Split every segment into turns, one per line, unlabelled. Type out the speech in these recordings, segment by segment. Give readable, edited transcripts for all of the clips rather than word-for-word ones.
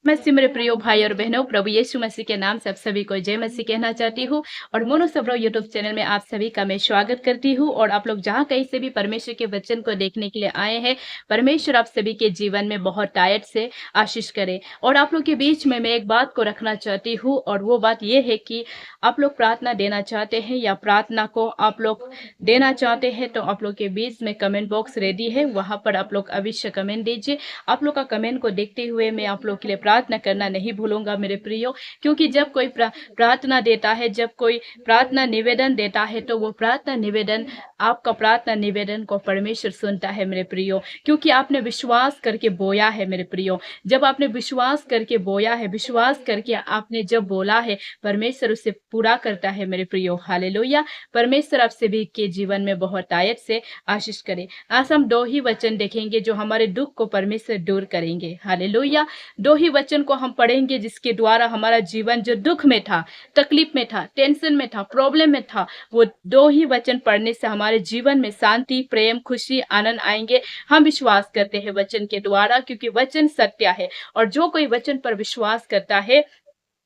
मसीह मेरे प्रियो भाई और बहनों, प्रभु यीशु मसीह के नाम से आप सभी को जय मसीह कहना चाहती हूँ। और मोनो सबरो यूट्यूब चैनल में आप सभी का मैं स्वागत करती हूँ। और आप लोग जहाँ कहीं से भी परमेश्वर के वचन को देखने के लिए आए हैं, परमेश्वर आप सभी के जीवन में बहुत टायट से आशीष करे। और आप लोग के बीच में मैं एक बात को रखना चाहती हूँ, और वो बात ये है कि आप लोग प्रार्थना देना चाहते हैं या प्रार्थना को आप लोग देना चाहते हैं, तो आप लोग के बीच में कमेंट बॉक्स रेडी है, वहां पर आप लोग अवश्य कमेंट दीजिए। आप लोग का कमेंट को देखते हुए मैं आप लोग के लिए प्रार्थना करना नहीं भूलूंगा मेरे प्रियो। क्योंकि जब कोई प्रार्थना देता है, जब कोई प्रार्थना निवेदन देता है, तो वो प्रार्थना निवेदन, आपका प्रार्थना निवेदन को परमेश्वर सुनता है मेरे प्रियो। क्योंकि आपने विश्वास करके बोया है मेरे प्रियो। जब आपने विश्वास करके बोया है, विश्वास करके आपने जब बोला है, परमेश्वर उसे पूरा करता है मेरे प्रियो। हालेलुया। परमेश्वर आप सभी के जीवन में बहुत आयत से आशीष करे। आज हम दो ही वचन देखेंगे जो हमारे दुख को परमेश्वर दूर करेंगे। हालेलुया। दो ही वचन को हम पढ़ेंगे जिसके द्वारा हमारा जीवन जो दुख में था, तकलीफ में था, टेंशन में था, प्रॉब्लम में था, वो दो ही वचन पढ़ने से हमारे जीवन में शांति, प्रेम, खुशी, आनंद आएंगे। हम विश्वास करते हैं वचन के द्वारा, क्योंकि वचन सत्य है। और जो कोई वचन पर विश्वास करता है,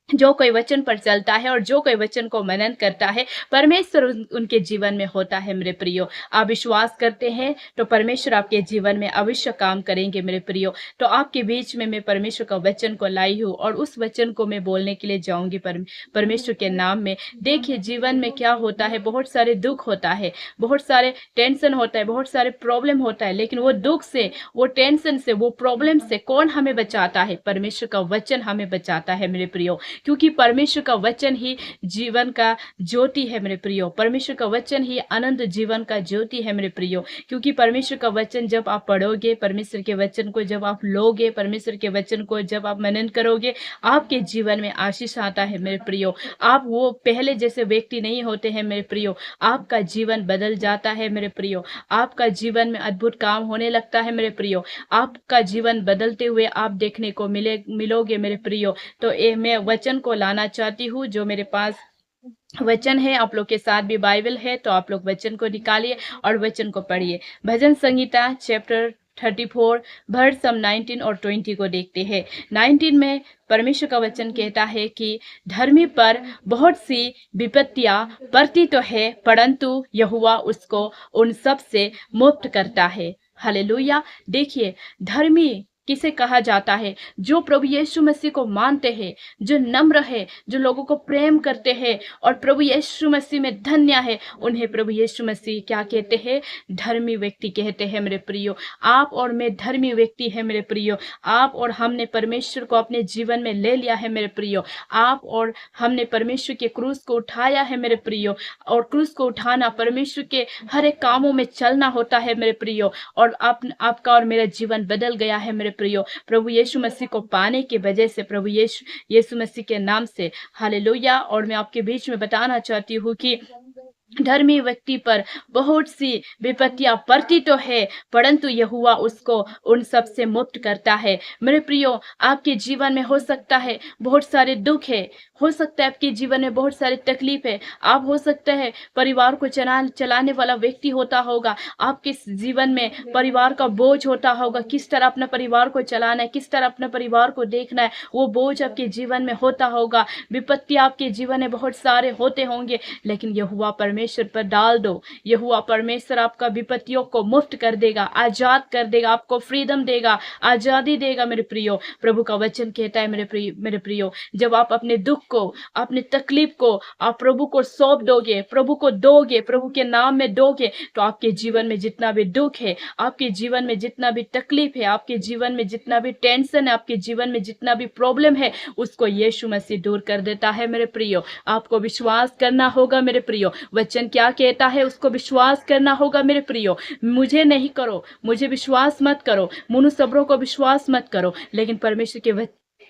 जो कोई वचन पर चलता है और जो कोई वचन को मनन करता है, परमेश्वर उनके जीवन में होता है मेरे प्रियो। आप विश्वास करते हैं तो परमेश्वर आपके जीवन में अवश्य काम करेंगे मेरे प्रियो। तो आपके बीच में मैं परमेश्वर का वचन को लाई हूँ, और उस वचन को मैं बोलने के लिए जाऊंगी परमेश्वर के नाम में। देखिए, जीवन में क्या होता है, बहुत सारे दुख होता है, बहुत सारे टेंशन होता है, बहुत सारे प्रॉब्लम होता है, लेकिन वो दुख से, वो टेंशन से, वो प्रॉब्लम से कौन हमें बचाता है? परमेश्वर का वचन हमें बचाता है मेरे प्रियो। क्योंकि परमेश्वर का वचन ही जीवन का ज्योति है मेरे प्रियो। परमेश्वर का वचन ही अनंत जीवन का ज्योति है मेरे प्रियो। क्योंकि परमेश्वर का वचन जब आप पढ़ोगे, परमेश्वर के वचन को जब आप लोगे, परमेश्वर के वचन को जब आप मनन करोगे, आपके जीवन में आशीष आता है मेरे प्रियो। आप वो पहले जैसे व्यक्ति नहीं होते हैं मेरे प्रियो। आपका जीवन बदल जाता है मेरे प्रियो। आपका जीवन में अद्भुत काम होने लगता है मेरे प्रियो। आपका जीवन बदलते हुए आप देखने को मिलोगे मेरे प्रियो। तो मैं वचन को लाना चाहती हूँ, जो मेरे पास वचन है। आप लोग के साथ भी बाइबल है, तो आप लोग वचन को निकालिए और वचन को पढ़िए। भजन संहिता चैप्टर 34 वर्स 19 और 20 को देखते हैं। 19 में परमेश्वर का वचन कहता है कि धर्मी पर बहुत सी विपत्तियां पड़ती तो है, परंतु यहोवा उसको उन सब से मुक्त करता है। हालेलुया। देखिए, धर्मी किसे कहा जाता है? जो प्रभु यीशु मसीह को मानते हैं, जो नम्र है, जो लोगों को प्रेम करते हैं और प्रभु यीशु मसीह में धन्य है, उन्हें प्रभु यीशु मसीह क्या कहते हैं? धर्मी व्यक्ति कहते हैं मेरे प्रियो। आप और मैं धर्मी व्यक्ति है मेरे प्रियो। आप और हमने परमेश्वर को अपने जीवन में ले लिया है मेरे प्रियो। आप और हमने परमेश्वर के क्रूस को उठाया है मेरे प्रियो। और क्रूस को उठाना, परमेश्वर के हर एक कामों में चलना होता है मेरे प्रियो। और आपका और मेरा जीवन बदल गया है मेरे प्रियो, प्रभु यीशु मसीह को पाने की वजह से, प्रभु यीशु मसीह के नाम से। हालेलुया। और मैं आपके बीच में बताना चाहती हूँ कि धर्मी व्यक्ति पर बहुत सी विपत्तियां पड़ती तो है, परंतु यहोवा उसको उन सब से मुक्त करता है मेरे प्रियो। आपके जीवन में हो सकता है बहुत सारे दुख है, हो सकता है आपके जीवन में बहुत सारी तकलीफ है। आप हो सकता है परिवार को चलाने वाला व्यक्ति होता होगा। आपके जीवन में परिवार का बोझ होता होगा, किस तरह अपना परिवार को चलाना है, किस तरह अपने परिवार को देखना है, वो बोझ आपके जीवन में होता होगा। विपत्ति आपके जीवन में बहुत सारे होते होंगे, लेकिन यहोवा परमेश्वर पर डाल दो। यहोवा परमेश्वर आपका विपत्तियों को मुक्त कर देगा, आजाद कर देगा, आपको फ्रीडम देगा, आजादी देगा मेरे प्रियो। प्रभु का वचन कहता है मेरे प्रियो, जब आप अपने दुख को, अपने तकलीफ को आप प्रभु को सौंप दोगे, प्रभु को दोगे, प्रभु के नाम में दोगे, तो आपके जीवन में जितना भी दुख है, आपके जीवन में जितना भी तकलीफ है, आपके जीवन में जितना भी टेंशन है, आपके जीवन में जितना भी प्रॉब्लम है, उसको यीशु मसीह दूर कर देता है मेरे प्रियो। आपको विश्वास करना होगा मेरे प्रियो। वचन क्या कहता है उसको विश्वास करना होगा मेरे प्रियो। मुझे नहीं करो, मुझे विश्वास मत करो, मुनु सबरों को विश्वास मत करो, लेकिन परमेश्वर के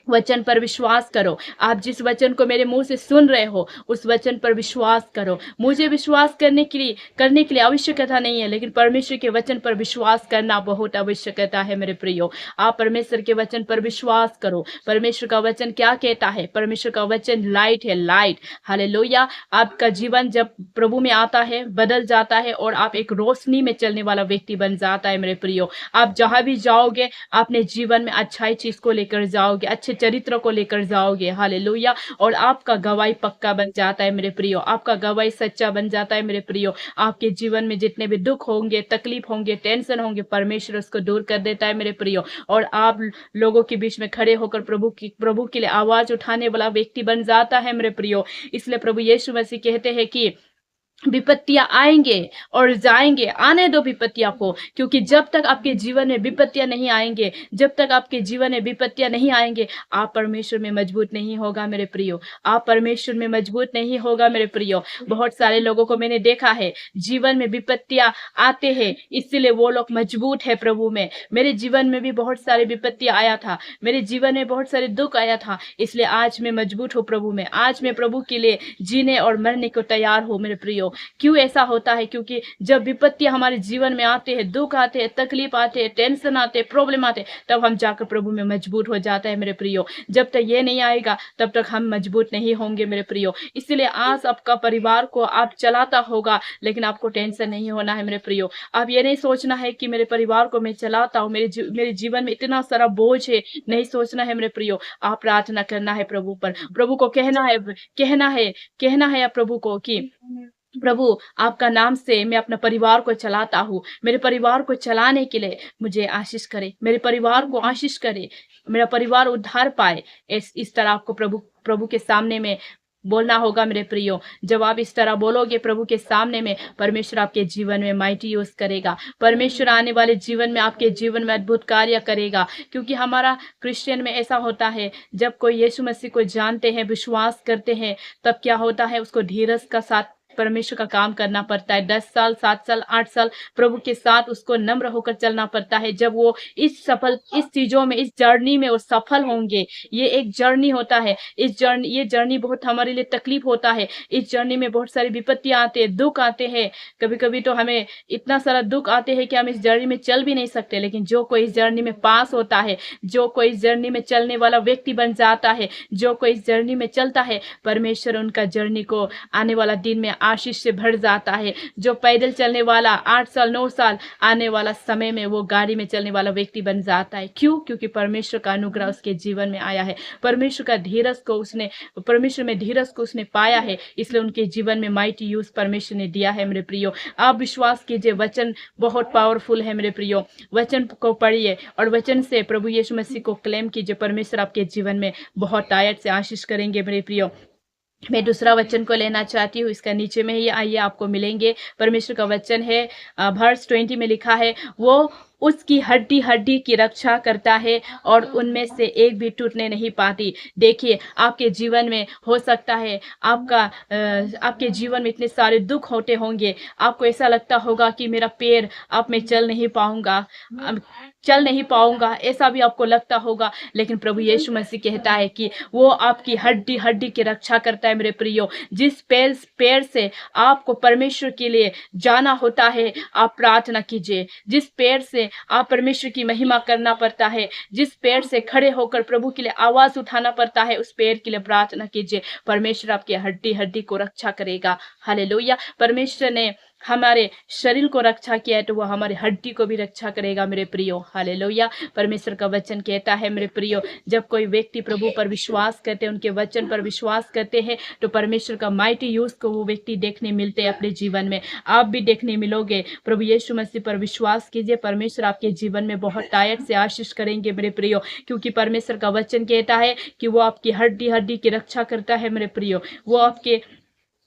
वचन पर विश्वास करो। आप जिस वचन को मेरे मुंह से सुन रहे हो, उस वचन पर विश्वास करो। मुझे विश्वास करने के लिए आवश्यकता नहीं है, लेकिन परमेश्वर के वचन पर विश्वास करना बहुत आवश्यकता है मेरे प्रियो। आप परमेश्वर के वचन पर विश्वास करो। परमेश्वर का वचन क्या कहता है? परमेश्वर का वचन लाइट है, लाइट। हालेलुया। आपका जीवन जब प्रभु में आता है, बदल जाता है और आप एक रोशनी में चलने वाला व्यक्ति बन जाता है मेरे प्रियो। आप जहां भी जाओगे, अपने जीवन में अच्छाई चीज को लेकर जाओगे, अच्छे अच्छे चरित्र को लेकर जाओगे। हालेलुया। और आपका गवाही पक्का बन जाता है मेरे प्रियो, आपका गवाही सच्चा बन जाता है मेरे प्रियो। आपके जीवन में जितने भी दुख होंगे, तकलीफ होंगे, टेंशन होंगे, परमेश्वर उसको दूर कर देता है मेरे प्रियो। और आप लोगों के बीच में खड़े होकर प्रभु के लिए आवाज उठाने वाला व्यक्ति बन जाता है मेरे प्रियो। इसलिए प्रभु यीशु मसीह कहते हैं कि विपत्तियां आएंगे और जाएंगे, आने दो विपत्तियां को, क्योंकि जब तक आपके जीवन में विपत्तियां नहीं आएंगे, जब तक आपके जीवन में विपत्तियां नहीं आएंगे, आप परमेश्वर में मजबूत नहीं होगा मेरे प्रियो, आप परमेश्वर में मजबूत नहीं होगा मेरे प्रियो। बहुत सारे लोगों को मैंने देखा है, जीवन में विपत्तियां आते हैं इसलिए वो लोग मजबूत है प्रभु में। मेरे जीवन में भी बहुत सारे विपत्तियां आया था, मेरे जीवन में बहुत सारे दुख आया था, इसलिए आज मैं मजबूत हूँ प्रभु में। आज मैं प्रभु के लिए जीने और मरने को तैयार हूँ मेरे प्रियो। क्यों ऐसा होता है? क्योंकि जब विपत्तियां हमारे जीवन में आते हैं, दुख आते हैं, तकलीफ आते हैं, टेंशन आते हैं, प्रॉब्लम आते हैं, तब हम जाकर प्रभु में मजबूत हो जाता है मेरे प्रियो। जब तक ये नहीं आएगा तब तक हम मजबूत नहीं होंगे मेरे प्रियो। इसलिए आज आपका परिवार को आप चलाता होगा, लेकिन आपको टेंशन नहीं होना है मेरे प्रियो। आप ये नहीं सोचना है कि मेरे परिवार को मैं चलाता हूँ, मेरे जीवन में इतना सारा बोझ है, नहीं सोचना है मेरे प्रियो। आप प्रार्थना करना है प्रभु पर, प्रभु को कहना है आप प्रभु को कि प्रभु आपका नाम से मैं अपना परिवार को चलाता हूँ, मेरे परिवार को चलाने के लिए मुझे आशीष करे, मेरे परिवार को आशीष करे, मेरा परिवार उद्धार पाए। इस तरह आपको प्रभु के सामने में बोलना होगा मेरे प्रियो। जब आप इस तरह बोलोगे प्रभु के सामने में, परमेश्वर आपके जीवन में माइटी यूज करेगा, परमेश्वर आने वाले जीवन में आपके जीवन में अद्भुत कार्य करेगा। क्योंकि हमारा क्रिश्चियन में ऐसा होता है, जब कोई यीशु मसीह को जानते हैं, विश्वास करते हैं, तब क्या होता है, उसको धीरज का साथ परमेश्वर का काम करना पड़ता है। 10 साल, 7 साल, 8 साल प्रभु के साथ उसको नम्र होकर चलना पड़ता है। जब वो इस चीजों में, इस जर्नी में वो सफल होंगे, ये एक जर्नी होता है, ये जर्नी बहुत हमारे लिए तकलीफ होता है। इस जर्नी में बहुत सारी विपत्तियां आते हैं, दुख आते हैं, कभी कभी तो हमें इतना सारा दुख आते हैं कि हम इस जर्नी में चल भी नहीं सकते। लेकिन जो कोई इस जर्नी में पास होता है, जो कोई इस जर्नी में चलने वाला व्यक्ति बन जाता है, जो कोई इस जर्नी में चलता है, परमेश्वर उनका जर्नी को आने वाला दिन में आशीष से भर जाता है। जो पैदल चलने वाला 8 साल 9 साल, आने वाला समय में वो गाड़ी में चलने वाला व्यक्ति बन जाता है। क्यों? क्योंकि परमेश्वर का अनुग्रह उसके जीवन में आया है, परमेश्वर में धीरज को उसने पाया है, इसलिए उनके जीवन में माइटी यूज परमेश्वर ने दिया है मेरे प्रियो। आप विश्वास कीजिए, वचन बहुत पावरफुल है मेरे प्रियो। वचन को पढ़िए और वचन से प्रभु यीशु मसीह को क्लेम कीजिए, परमेश्वर आपके जीवन में बहुत आयत से आशीष करेंगे मेरे प्रियो। मैं दूसरा वचन को लेना चाहती हूँ, इसका नीचे में ही आइए आपको मिलेंगे। परमेश्वर का वचन है, वर्स 20 में लिखा है, वो उसकी हड्डी हड्डी की रक्षा करता है और उनमें से एक भी टूटने नहीं पाती। देखिए, आपके जीवन में हो सकता है आपके जीवन में इतने सारे दुख होते होंगे, आपको ऐसा लगता होगा कि मेरा पैर, अब मैं चल नहीं पाऊंगा, ऐसा भी आपको लगता होगा। लेकिन प्रभु यीशु मसीह कहता है कि वो आपकी हड्डी हड्डी की रक्षा करता है मेरे प्रियो। जिस पैर से आपको परमेश्वर के लिए जाना होता है, आप प्रार्थना कीजिए। जिस पैर से आप परमेश्वर की महिमा करना पड़ता है, जिस पैर से खड़े होकर प्रभु के लिए आवाज उठाना पड़ता है, उस पैर के लिए प्रार्थना कीजिए। परमेश्वर आपकी हड्डी हड्डी को रक्षा करेगा। हालेलुया। परमेश्वर ने हमारे शरीर को रक्षा किया है, तो वो हमारे हड्डी को भी रक्षा करेगा मेरे प्रियो। हालेलुया। परमेश्वर का वचन कहता है मेरे प्रियो, जब कोई व्यक्ति प्रभु पर विश्वास करते हैं, उनके वचन पर विश्वास करते हैं, तो परमेश्वर का माइटी यूज को वो व्यक्ति देखने मिलते हैं अपने जीवन में। आप भी देखने मिलोगे। प्रभु यीशु मसीह पर विश्वास कीजिए, परमेश्वर आपके जीवन में बहुत आयत से आशीष करेंगे मेरे प्रियो। क्योंकि परमेश्वर का वचन कहता है कि वो आपकी हड्डी हड्डी की रक्षा करता है मेरे प्रियो। वो आपके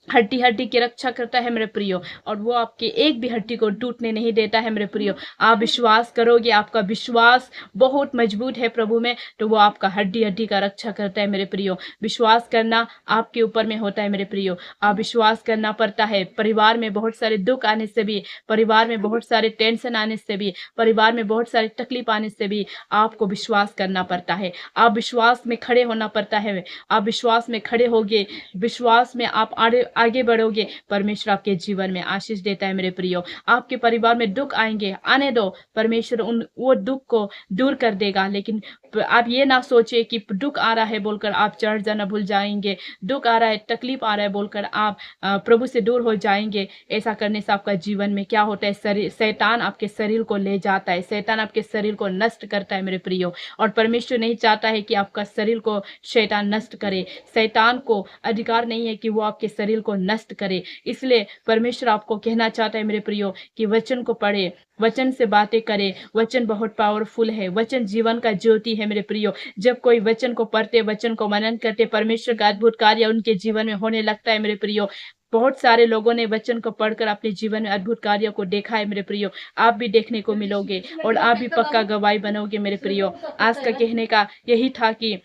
हड्डी हड्डी की रक्षा करता है मेरे प्रियो, और वो आपके एक भी हड्डी को टूटने नहीं देता है मेरे प्रियो। आप विश्वास करोगे, आपका विश्वास बहुत मजबूत है प्रभु में, तो वो आपका हड्डी हड्डी का रक्षा करता है मेरे प्रियो। विश्वास करना आपके ऊपर में होता है मेरे प्रियो। आप विश्वास करना पड़ता है। परिवार में बहुत सारे दुख आने से भी, परिवार में बहुत सारे टेंशन आने से भी, परिवार में बहुत सारी तकलीफ आने से भी आपको विश्वास करना पड़ता है। आप विश्वास में खड़े होना पड़ता है। आप विश्वास में खड़े होगे, विश्वास में आप आगे बढ़ोगे, परमेश्वर आपके जीवन में आशीष देता है मेरे प्रियो। आपके परिवार में दुख आएंगे, आने दो, परमेश्वर वो दुख को दूर कर देगा। लेकिन आप ये ना सोचे कि दुख आ रहा है बोलकर आप चढ़ जाना भूल जाएंगे, दुख आ रहा है, तकलीफ आ रहा है बोलकर आप प्रभु से दूर हो जाएंगे। ऐसा करने से आपका जीवन में क्या होता है, शरीर शैतान आपके शरीर को ले जाता है, शैतान आपके शरीर को नष्ट करता है मेरे प्रियो। और परमेश्वर नहीं चाहता है कि आपका शरीर को शैतान नष्ट करे, शैतान को अधिकार नहीं है कि वो आपके शरीर को नष्ट करे। इसलिए परमेश्वर आपको कहना चाहता है मेरे प्रियो कि वचन को पढ़े, वचन से बातें करे। वचन बहुत पावरफुल है, वचन जीवन का ज्योति है मेरे प्रियो। जब कोई वचन को पढ़ते, वचन को मनन करते, परमेश्वर का अद्भुत कार्य उनके जीवन में होने लगता है मेरे प्रियो। बहुत सारे लोगों ने वचन को पढ़कर अपने जीवन में अद्भुत कार्यों को देखा है मेरे प्रियो। आप भी देखने को मिलोगे और आप भी पक्का गवाही बनोगे मेरे प्रियो। आज का कहने का यही था कि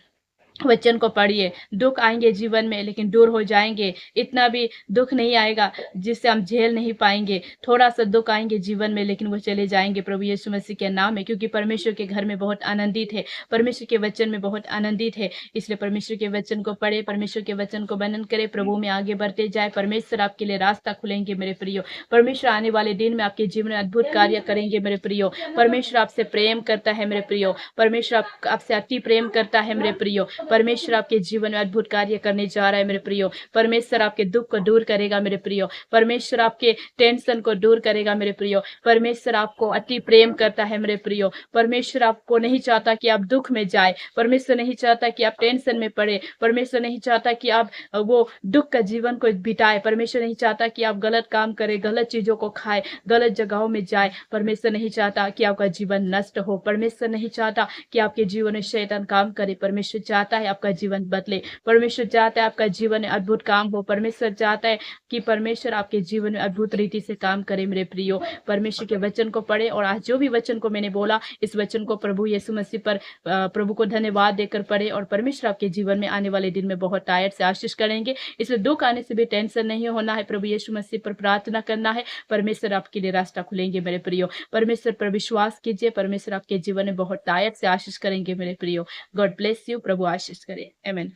वचन को पढ़िए। दुख आएंगे जीवन में लेकिन दूर हो जाएंगे। इतना भी दुख नहीं आएगा जिससे हम झेल नहीं पाएंगे। थोड़ा सा दुख आएंगे जीवन में लेकिन वो चले जाएंगे प्रभु यीशु मसीह के नाम में, क्योंकि परमेश्वर के घर में बहुत आनंदित है, परमेश्वर के वचन में बहुत आनंदित है। इसलिए परमेश्वर के वचन को पढ़े, परमेश्वर के वचन को मनन करे, प्रभु में आगे बढ़ते जाए। परमेश्वर आपके लिए रास्ता खुलेंगे मेरे प्रियो। परमेश्वर आने वाले दिन में आपके जीवन में अद्भुत कार्य करेंगे मेरे प्रियो। परमेश्वर आपसे प्रेम करता है मेरे प्रियो। परमेश्वर आपसे अति प्रेम करता है मेरे प्रियो। परमेश्वर आपके जीवन में अद्भुत कार्य करने जा रहा है मेरे प्रियो। परमेश्वर आपके दुख को दूर करेगा मेरे प्रियो। परमेश्वर आपके टेंशन को दूर करेगा मेरे प्रियो। परमेश्वर आपको अति प्रेम करता है मेरे प्रियो। परमेश्वर आपको नहीं चाहता कि आप दुख में जाए। परमेश्वर नहीं चाहता कि आप टेंशन में पड़े। परमेश्वर नहीं चाहता कि आप वो दुख का जीवन को बिताए। परमेश्वर नहीं चाहता कि आप गलत काम करें, गलत चीजों को खाए, गलत जगहों में जाए। परमेश्वर नहीं चाहता कि आपका जीवन नष्ट हो। परमेश्वर नहीं चाहता कि आपके जीवन में शैतान काम करे। परमेश्वर चाहता है आपका जीवन बदले। परमेश्वर चाहता है आपका जीवन में अद्भुत काम हो। परमेश्वर चाहता है कि परमेश्वर आपके जीवन में अद्भुत रीति से काम करे मेरे प्रियो। परमेश्वर के वचन को पढ़े और आज जो भी वचन को मैंने बोला, इस वचन को प्रभु यीशु मसीह पर प्रभु को धन्यवाद देकर पढ़े और परमेश्वर आपके जीवन में आने वाले दिन में बहुत टायर्ड से आशीष करेंगे। इसलिए दुख आने से भी टेंशन नहीं होना है, प्रभु यीशु मसीह पर प्रार्थना करना है। परमेश्वर आपके लिए रास्ता खुलेंगे मेरे प्रियो। परमेश्वर पर विश्वास कीजिए, परमेश्वर आपके जीवन में बहुत टायर्ड से आशीष करेंगे मेरे प्रियो। God bless you. प्रभु आशीष करे। आमीन।